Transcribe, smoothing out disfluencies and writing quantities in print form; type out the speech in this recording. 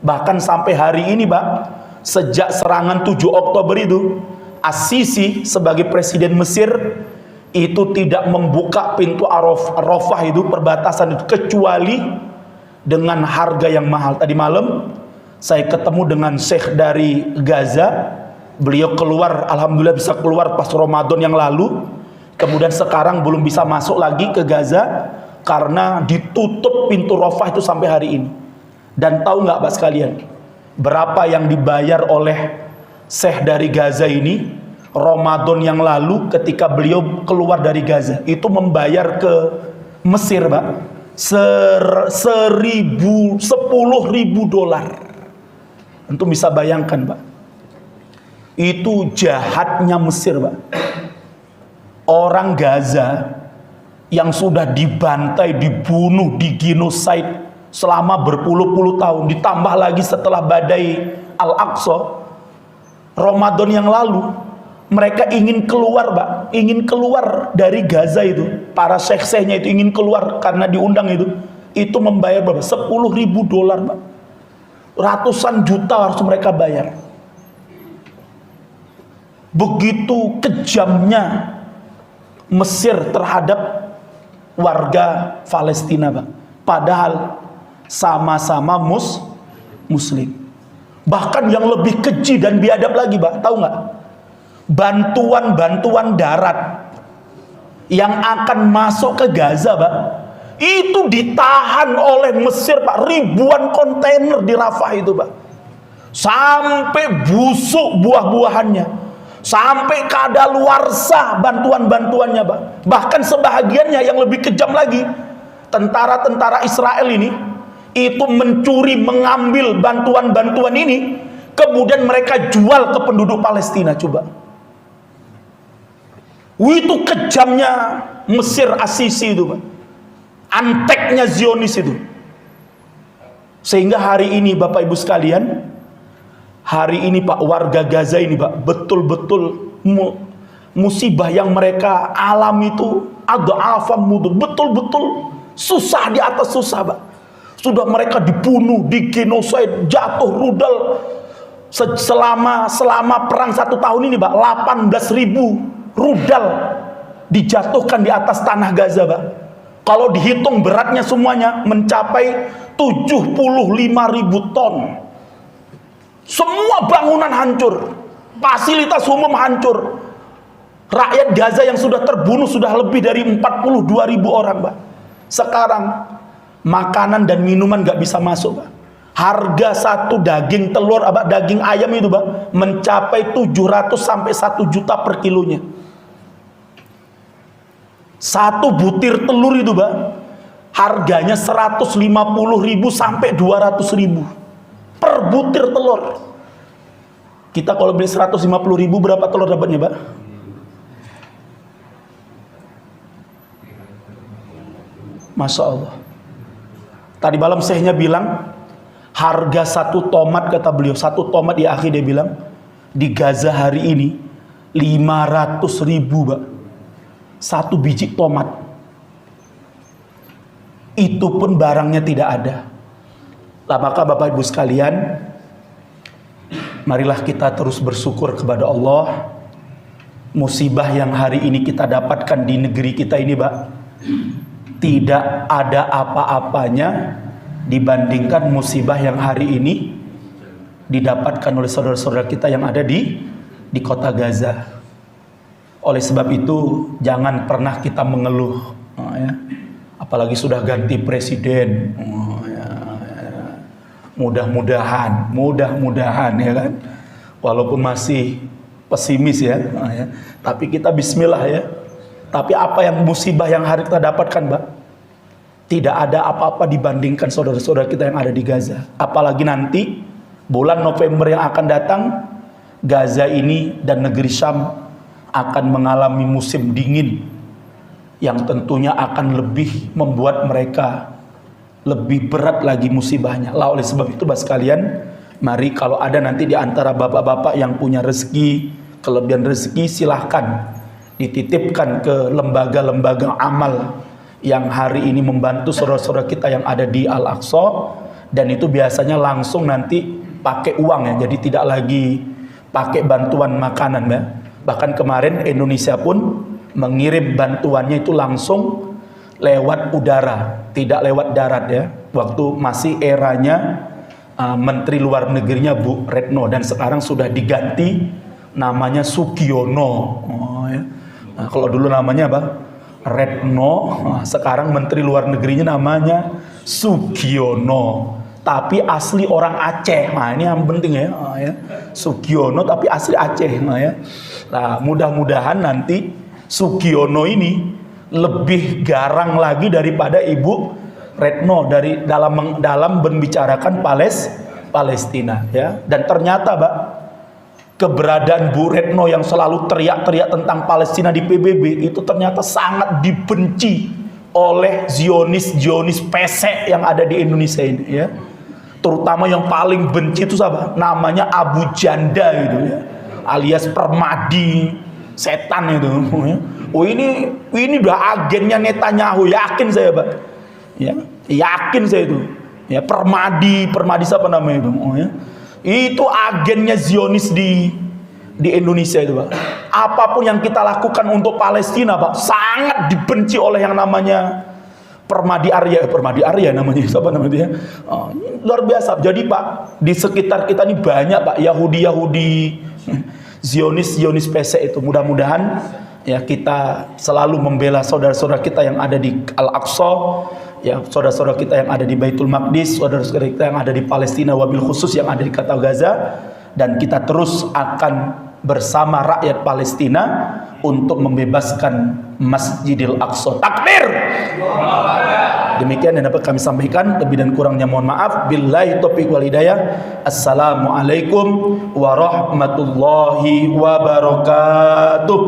Bahkan sampai hari ini, Pak, sejak serangan 7 Oktober itu, As-Sisi sebagai presiden Mesir itu tidak membuka pintu Arafah itu, perbatasan itu, kecuali dengan harga yang mahal. Tadi malam saya ketemu dengan Syekh dari Gaza. Beliau keluar, alhamdulillah bisa keluar pas Ramadan yang lalu. Kemudian sekarang belum bisa masuk lagi ke Gaza karena ditutup pintu Rafah itu sampai hari ini. Dan tahu nggak Pak sekalian, berapa yang dibayar oleh Syekh dari Gaza ini Ramadan yang lalu ketika beliau keluar dari Gaza? Itu membayar ke Mesir, Pak, $10.000. Antum bisa bayangkan, Pak, itu jahatnya Mesir, Pak. Orang Gaza yang sudah dibantai, dibunuh, digenosid selama berpuluh-puluh tahun, ditambah lagi setelah badai Al-Aqsa Ramadan yang lalu, mereka ingin keluar, Pak, ingin keluar dari Gaza itu. Para syekh-syekhnya itu ingin keluar karena diundang itu membayar berapa? $10.000, Pak. Ratusan juta harus mereka bayar. Begitu kejamnya Mesir terhadap warga Palestina, Pak. Padahal sama-sama Muslim. Bahkan yang lebih keji dan biadab lagi, Pak, tahu nggak? Bantuan darat yang akan masuk ke Gaza, Pak, itu ditahan oleh Mesir, Pak. Ribuan kontainer di Rafah itu, Pak, sampai busuk buah-buahannya, sampai kadaluarsa bantuan-bantuannya, Pak. Bahkan sebahagiannya yang lebih kejam lagi, tentara-tentara Israel ini itu mencuri, mengambil bantuan-bantuan ini, kemudian mereka jual ke penduduk Palestina. Coba, itu kejamnya Mesir As-Sisi itu, Pak. Anteknya Zionis itu. Sehingga hari ini Bapak Ibu sekalian, hari ini, Pak, warga Gaza ini, Pak, betul-betul musibah yang mereka alami itu adha'afan mudur, betul-betul susah di atas susah, Pak. Sudah mereka dibunuh, digenosid, jatuh rudal selama perang 1 tahun ini, Pak. 18.000 rudal dijatuhkan di atas tanah Gaza, Pak. Kalau dihitung beratnya semuanya mencapai 75.000 ton. Semua bangunan hancur, fasilitas umum hancur. Rakyat Gaza yang sudah terbunuh sudah lebih dari 42.000 orang, Pak. Sekarang makanan dan minuman nggak bisa masuk, Pak. Harga satu daging telur, daging ayam itu, Pak, mencapai 700 sampai 1 juta per kilonya. Satu butir telur itu, Pak, harganya 150.000 sampai 200.000 per butir telur. Kita kalau beli 150.000 berapa telur dapatnya, Pak? Masya Allah. Tadi malam syekhnya bilang harga satu tomat, kata beliau, satu tomat di akhir dia bilang di Gaza hari ini 500.000, Pak, satu biji tomat. Itu pun barangnya tidak ada. Nah, maka Bapak Ibu sekalian, marilah kita terus bersyukur kepada Allah. Musibah yang hari ini kita dapatkan di negeri kita ini, Pak, tidak ada apa-apanya dibandingkan musibah yang hari ini didapatkan oleh saudara-saudara kita yang ada di kota Gaza. Oleh sebab itu jangan pernah kita mengeluh, ya. Apalagi sudah ganti presiden, ya. Mudah-mudahan ya kan, walaupun masih pesimis ya, tapi kita bismillah ya. Tapi apa yang musibah yang hari kita dapatkan, Pak, tidak ada apa-apa dibandingkan saudara-saudara kita yang ada di Gaza. Apalagi nanti bulan November yang akan datang, Gaza ini dan negeri Syam akan mengalami musim dingin yang tentunya akan lebih membuat mereka lebih berat lagi musibahnya. Lah, oleh sebab itu, Bapak sekalian, mari kalau ada nanti di antara bapak-bapak yang punya rezeki, kelebihan rezeki, silahkan dititipkan ke lembaga-lembaga amal yang hari ini membantu saudara-saudara kita yang ada di Al-Aqsa, dan itu biasanya langsung nanti pakai uang ya, jadi tidak lagi pakai bantuan makanan ya. Bahkan kemarin Indonesia pun mengirim bantuannya itu langsung lewat udara, tidak lewat darat ya. Waktu masih eranya Menteri Luar Negerinya Bu Retno, dan sekarang sudah diganti namanya Sugiono. Oh, ya. Nah, kalau dulu namanya apa? Retno, sekarang Menteri Luar Negerinya namanya Sugiono. Tapi asli orang Aceh. Nah, ini yang penting ya. Sugiono tapi asli Aceh. Nah, mudah-mudahan nanti Sugiono ini lebih garang lagi daripada Ibu Retno dari dalam membicarakan Palestina ya. Dan ternyata, Pak, keberadaan Bu Retno yang selalu teriak-teriak tentang Palestina di PBB itu ternyata sangat dibenci oleh Zionis pesek yang ada di Indonesia ini ya. Terutama yang paling benci itu siapa? Namanya Abu Janda gitu ya, alias Permadi, setan itu ya. Oh ini udah agennya Netanyahu, yakin saya, Pak ya, yakin saya itu ya. Permadi siapa namanya itu? Oh, ya. Itu agennya Zionis di Indonesia itu, Pak. Apapun yang kita lakukan untuk Palestina, Pak, sangat dibenci oleh yang namanya Permadi Arya namanya, siapa namanya ya? Oh, luar biasa. Jadi, Pak, di sekitar kita ini banyak, Pak, Yahudi Zionis pesek itu. Mudah-mudahan ya kita selalu membela saudara-saudara kita yang ada di Al-Aqsa, ya, saudara-saudara kita yang ada di Baitul Maqdis, saudara-saudara kita yang ada di Palestina, wabil khusus yang ada di kota Gaza, dan kita terus akan bersama rakyat Palestina untuk membebaskan Masjidil Aqsa. Takbir! Demikian yang dapat kami sampaikan, lebih dan kurangnya mohon maaf. Billahi taufiq wal hidayah. Assalamualaikum warahmatullahi wabarakatuh.